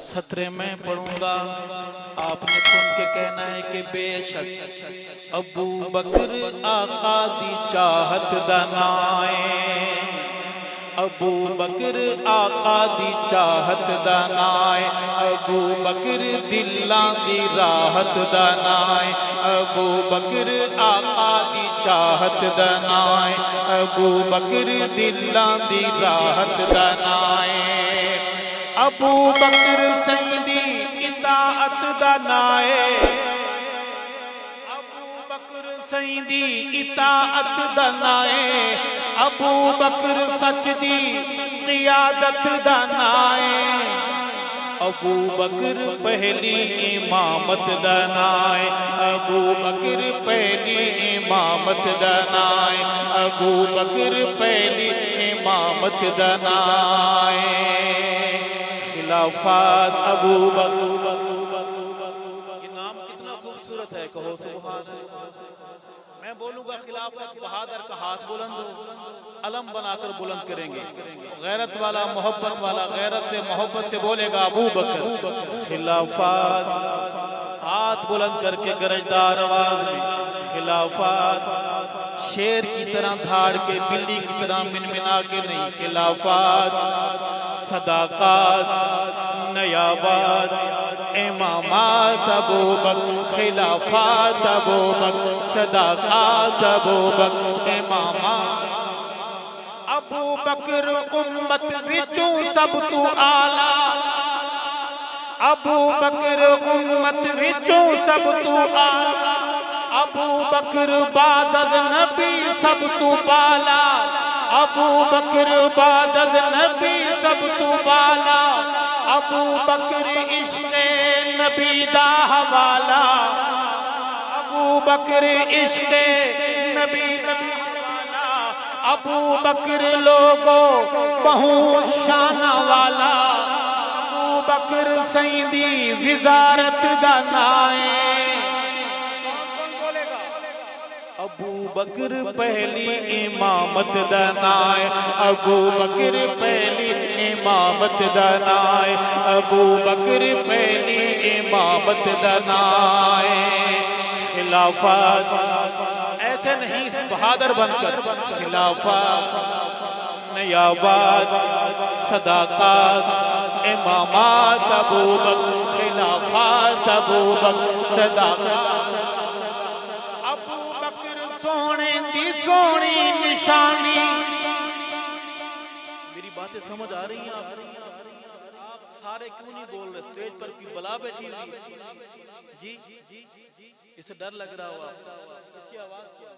سطرے میں پڑھوں گا، آپ نے سن کے کہنا ہے کہ بے شک ابو بکر آقا دی چاہت دا نائے، ابو بکر آقا دی چاہت دا نائے، ابو بکر دلاں دی راحت دا نائے، ابو بکر آقا دی چاہت دا نائے، ابو بکر دلاں دی راحت دا نائے، ابو بکر سیدی اطاعت دا نائے، ابو بکر سیدی اطاعت دا نائے، ابو بکر سچ دی قیادت دا نائے، ابو بکر پہلی امامت دا نائے، ابو بکر پہلی امامت دا نائے، ابو بکر پہلی امامت دا نائے، خلافات ابو بکر۔ یہ نام کتنا خوبصورت ہے، کہو سبحان اللہ۔ میں بولوں گا خلافت بہادر کا ہاتھ بلند ہو، علم بنا کر بلند کریں گے، غیرت والا محبت والا غیرت سے محبت سے بولے گا ابو بکر خلافات، ہاتھ بلند کر کے گرجدار آواز میں خلافات، شیر کی طرح دھاڑ کے بلی کی طرح منمنا کے نہیں، خلافات صداقات نیابات امامات ابو بکر، خلافات ابو بکر، صداقات ابو بکر، امامات ابو بکر امت وچوں سب تو آلہ، ابو بکر امت وچوں سب تو آلہ، ابو بکر بعد از نبی سب تو بالا، ابو بکر بعد از نبی سب تو بالا، ابو بکر عشق نبی دا حوالہ، ابو بکر عشق نبی دا حوالہ، ابو بکر لوگو بہت شان والا، ابو بکر سیدی وزارت دا نائے، ابو بکر پہلی امامت دا نائے، ابو بکر پہلی امامت دا نائے، ابو بکر پہلی امامت دا نائے، خلافات ایسے نہیں بہادر بن کر، خلافات نیابات صداقات امامات ابو بکر، خلافات ابو بکر، صداقات سونے دی سونی نشانی۔ میری باتیں سمجھ آ رہی ہیں آپ سارے کیوں نہیں بول رہے؟ سٹیج پر کی بلا بیٹھی ہوئی جی اسے ڈر لگ رہا ہوا، اس کی آواز کیا؟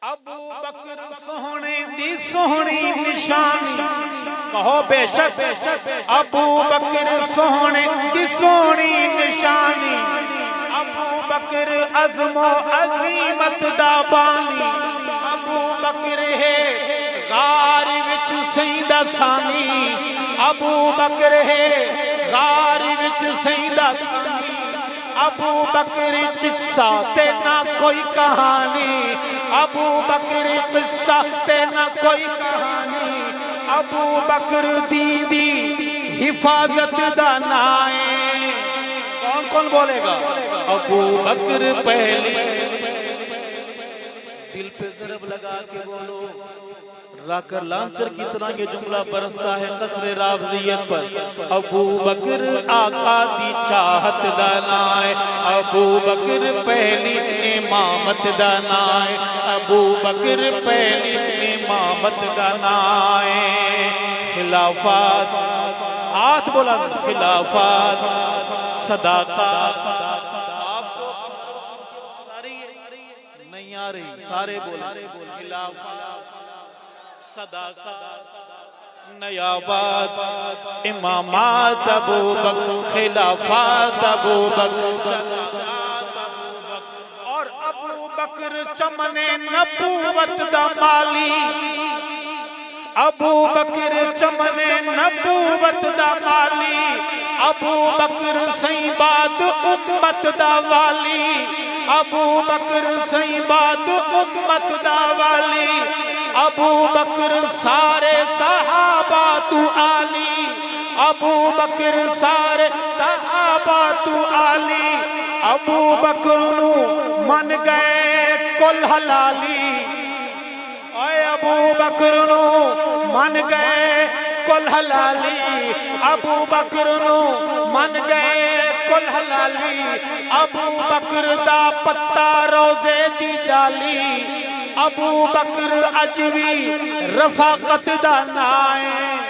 ابو بکر سونے دی سونی نشانی، کہو بے شک ابو بکر سونے دی سونی نشانی، ابو بکر عظم و عظیمت دا بانی، ابو بکر ہے غار وچ سیدہ ثانی، ابو بکر ہے غار وچ سیدہ ثانی، ابو بکر قصہ تے نہ کوئی کہانی، ابو بکر قصہ تے نہ کوئی کہانی، ابو بکر دی حفاظت دا نائے، کون کون بولے گا؟ ابو بکر پہلی، دل پہ ضرب لگا کے بولو، راکر لانچر کی طرح یہ جملہ برستا ہے قصر رافضیت پر، ابو بکر آقا دی چاہت دا نائے، ابو بکر پہلی امامت دا نائے، ابو بکر پہلی امامت دا نائے، خلافات ہاتھ بلند، خلافات صداقات نہیں آ رہی، سارے بولے، خلافات صداقات نیابات امامات ابو بکر، خلافات ابو بکر، صداقات ابو بکر، اور ابو بکر چمن نبوت دا مالی، ابو بکر چمن نبوت دا مالی، ابو بکر سائیں باد امت دا والی، ابو بکر سائیں باد امت دا والی، ابو بکر سارے صحابہ تو عالی، ابو بکر سارے صحابہ تو عالی ابو بکر نو من گئے کل حلالی اے ابو بکر نو من گئے کل حلالی ابو بکر نو من گئے کل حلالی ابو بکر دا پتہ روزے دی جالی ابو بکر اجوی رفاقت دا نائے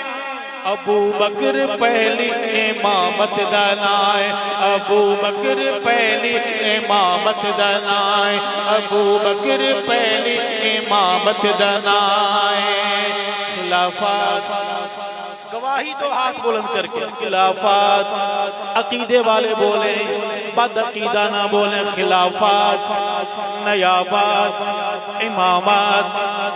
ابو بکر پہلی امامت دا نائے ابو بکر پہلی امامت دا نائے ابو بکر پہلی امامت دا نائے خلافات گواہی تو ہاتھ بلند کر کے خلافات عقیدے والے بولیں بد عقیدہ نہ بولیں خلافات نیابات امامات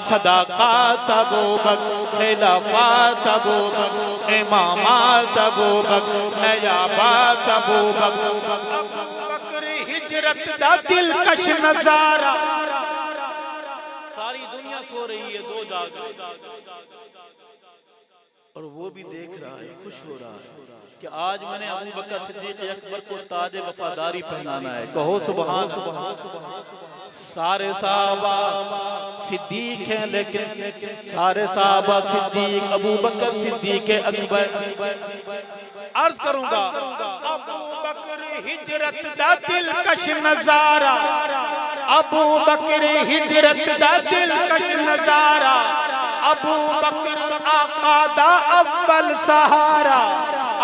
صداقات ابو بکر خلافات ابو بکر امامات ابو بکر نیابات ابو بکر ہجرت دا دلکش نظارہ ساری دنیا سو رہی ہے دو جاگے اور وہ بھی دیکھ رہا ہے خوش ہو رہا ہے کہ آج میں نے ابو بکر صدیق اکبر کو تاج وفاداری پہنانا ہے کہو سبحان سارے صحابہ صدیق ہیں لیکن سارے صحابہ صدیق ابو بکر صدیق اکبر عرض کروں گا ابو بکر ہجرت دا دلکش نظارہ ابو بکر ہجرت دا دلکش نظارہ ابو بکر آقا دا اول سہارا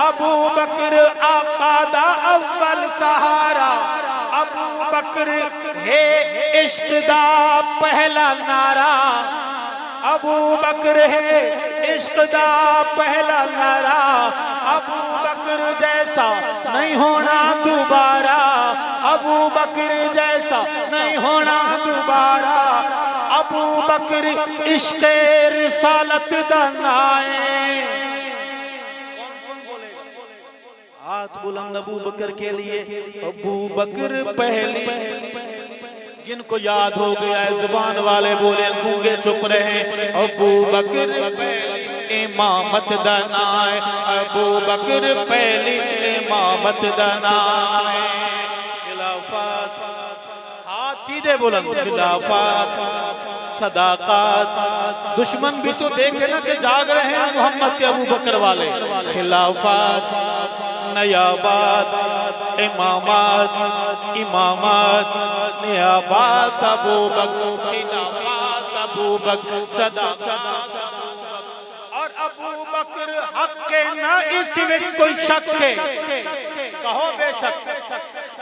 ابو بکر آقا دا اول سہارا ابو بکر ہے عشق دا پہلا نعرہ ابو بکر ہے عشق دا پہلا نعرہ ابو بکر جیسا نہیں ہونا دوبارہ ابو بکر جیسا نہیں ہونا دوبارہ ابو بکر عشق رسالت دا نائے ہاتھ بلند ابو بکر کے لیے ابو بکر پہلی جن کو یاد ہو گیا ہے زبان والے بولے گونگے چپ رہے ابو بکر پہلی امامت دا نائے ابو بکر پہلی امامت دا نائے خلافات ہاتھ سیدھے بلند خلافات صداقات دشمن بھی تو دیکھے نا کہ جاگ رہے ہیں محمد کے ابو بکر والے خلافات نیابات امامات امامات نیابات ابو بکر خلافات ابو بکر صداقات اور ابو بکر حق کے نہ اس وچ کوئی شک ہے کہو بے شک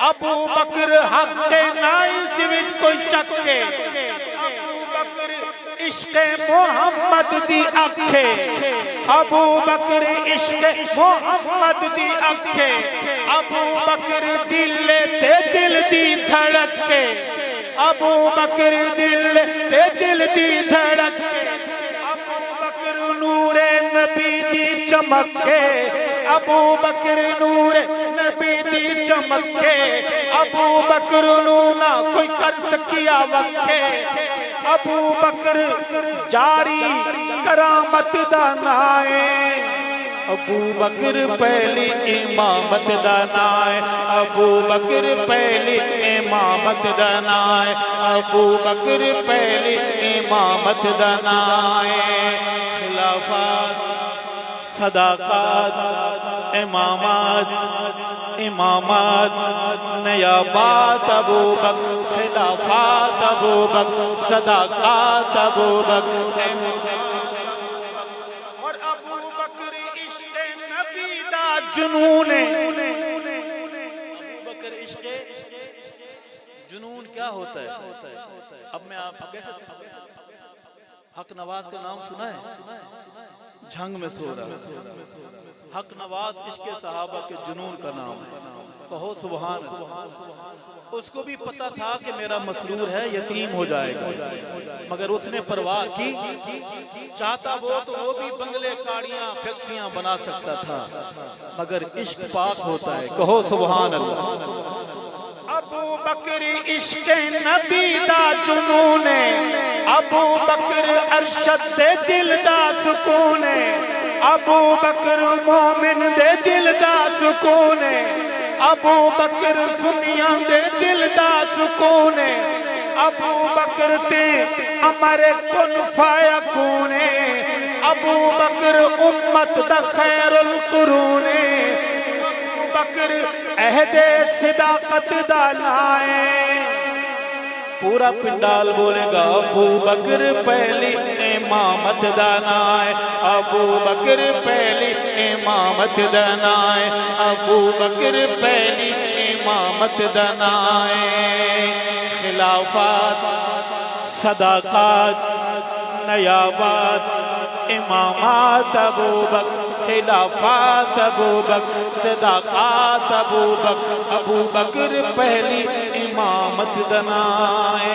ابو بکر حق کے نہ اس وچ کوئی شک ہے ابو بکر عشق محمد دی اکھے ابو بکر عشق محمد دی اکھے ابو بکر دل تے دل دی دھڑکے ابو بکر دل تے دل دی دھڑکے ابو بکر نور نبی دی چمکے ابو بکر نور نبی دی چمکے ابو بکر نونا کوئی کر سکیا وکھے ابو بکر جاری کرامت دانائے ابو بکر پہلی امامت دانائے ابو بکر پہلی امامت دانائے ابو بکر پہلی امامت دانائے خلافات صداقات امامات امامات نیابات ابو بکر خلافات ابو بکر صداقات ابو بکر اور ابو بکر عشق نبی دا جنون ابو بکر عشق جنون کیا ہوتا ہے اب میں آپ حق نواز کا نام سنا ہے جھنگ میں سو رہا حق نواز عشق صحابہ کے جنون کا نام ہے کہو سبحان اللہ اس کو بھی پتا تھا کہ میرا مسرور ہے یتیم ہو جائے گا مگر اس نے پرواہ کی چاہتا وہ تو وہ بھی بنگلے کاڑیاں فیکٹریاں بنا سکتا تھا مگر عشق پاک ہوتا ہے کہو سبحان اللہ ابو بکر عشق نبی دا جنون ابو بکر ارشد دل دا سکون ابو بکر مومن دے دل دا سکون ہے، ابو بکر سنیاں دے دل دا سکون ہے، ابو بکر تے امر کن فیکون ہے، ابو بکر امت دا خیر القرون ہے، ابو بکر عہد صداقت دا لائے۔ پورا پنڈال بولے گا ابو بکر پہلی امامت دانائے، ابو بکر پہلی امامت دانائے، ابو بکر پہلی امامت دانائے۔ خلافات، صداقات، نیابات، امامات ابو بکر، خلافات ابو بکر، صداقات ابو بکر، ابو بکر پہلی امامت دنائے۔